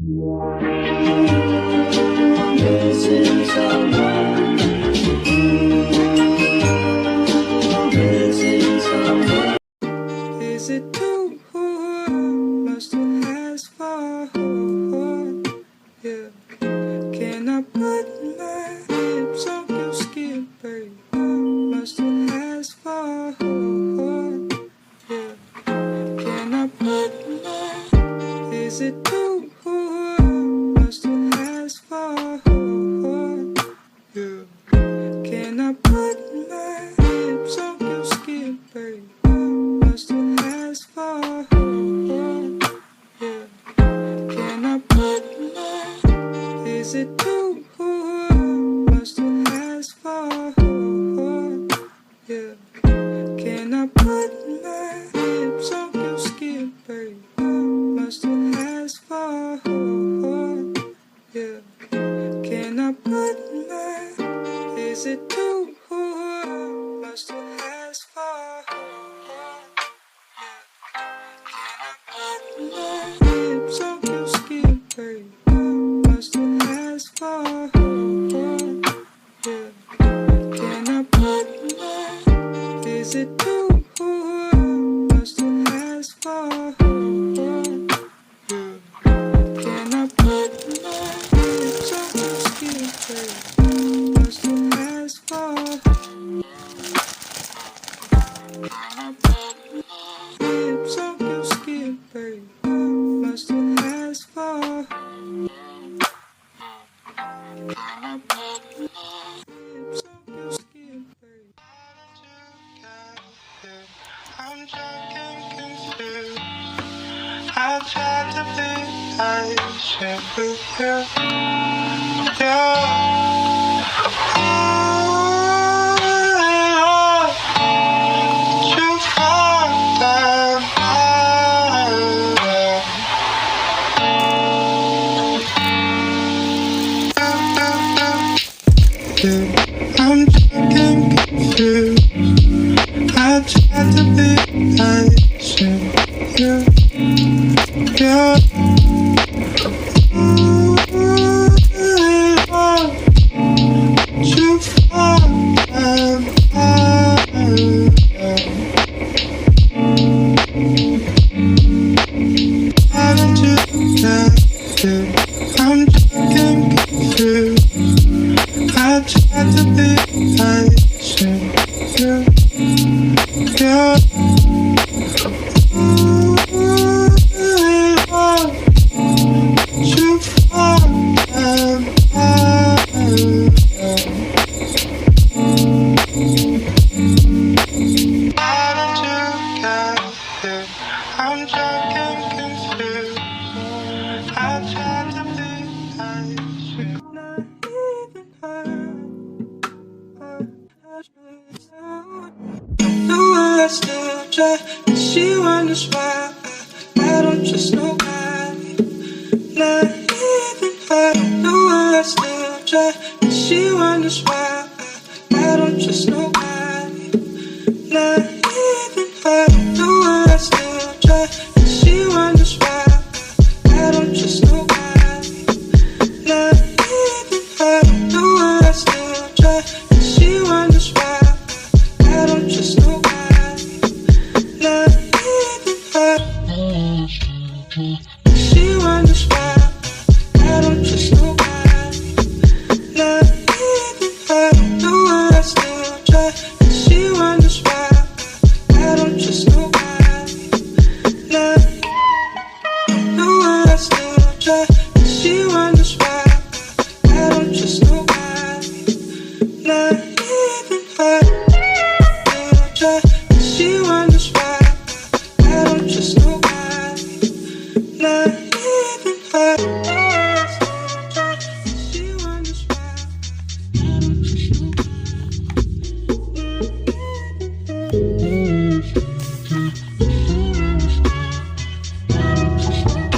Is it too much to ask for? Yeah. Can I put my lips on your skin, babe? Much to ask for? Yeah. Can I put my? Is it too much to ask for? Yeah. Can I put my lips on your skin, babe? Much to ask for? Yeah. Can I put my? Is it too much to ask for? Yeah. Can I put my lips on your skin, babe? Much to ask for? Yeah. Can I put my? Is it too much to ask for? Lips on your skin, babe. Much to ask for? Yeah. Can I put my? Is it too much to ask for? Yeah. Can I put my lips on your skin, babe? Much to ask for? Can I put my lips on your skin, babe? Much to ask for? Can I put my lips on your skin, babe? I'm drunk and confused. I tried to be patient with you. Yeah. You found that I'm drunk and confused. I tried to be patient with you. Yeah. You found that how did you get here? I'm drunk and confused. I tried to be patient with you. Yeah. You found that how did you get here? I'm drunk and confused. I tried to be patient. Not even no, I still try. She wonders why I don't trust nobody. Not even her. No, I still try. She wonders why I don't trust nobody. Not even her. No, I still try. She wonders why I don't trust nobody. Not even her. No, I still try. She wonders why I don't trust nobody. Not even her. She wonders why I don't trust nobody. Not even her. No, I still try. She wonders why I don't trust nobody. Not no, I still try. She wonders why I don't trust nobody. Not even her. Still try. She wonders why I don't trust nobody. Not even her. Still try. She wonders why I don't trust nobody.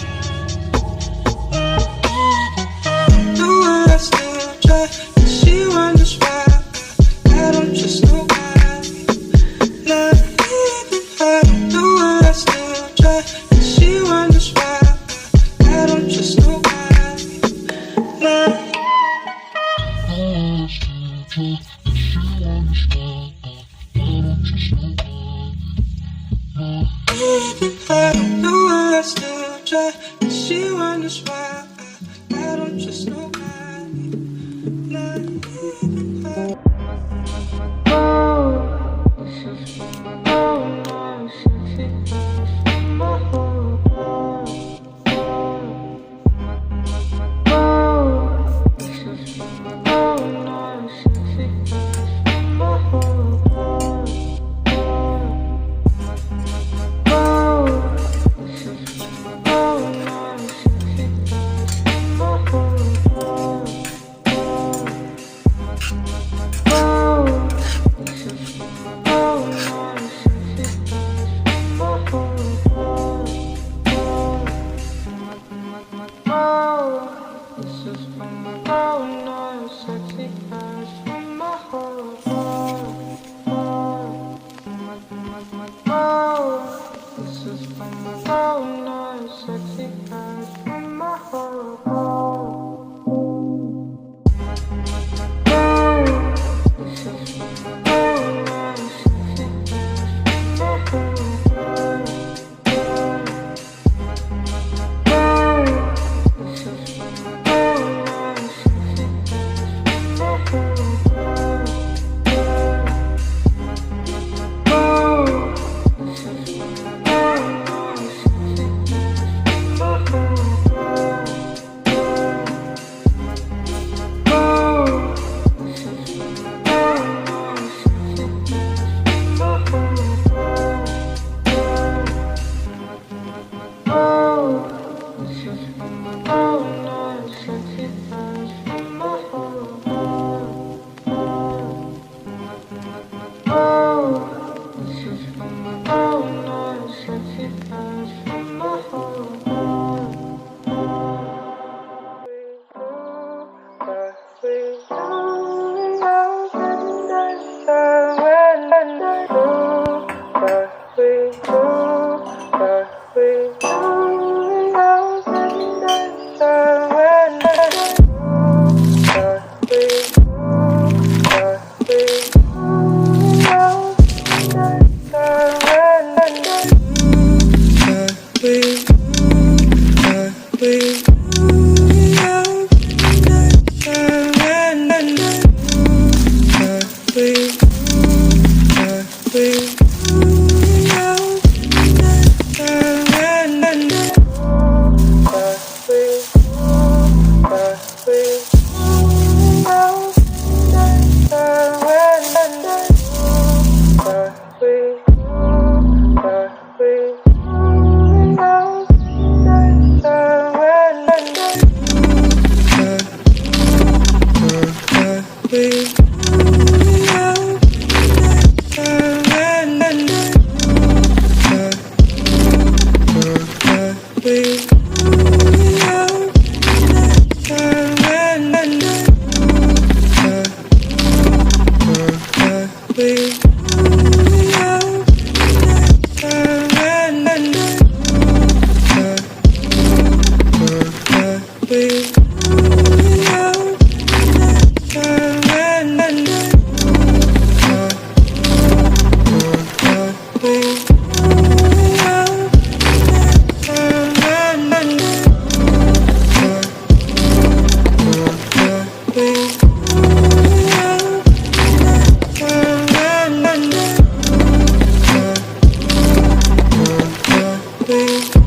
wonders why I don't just know why. Not even her. Please.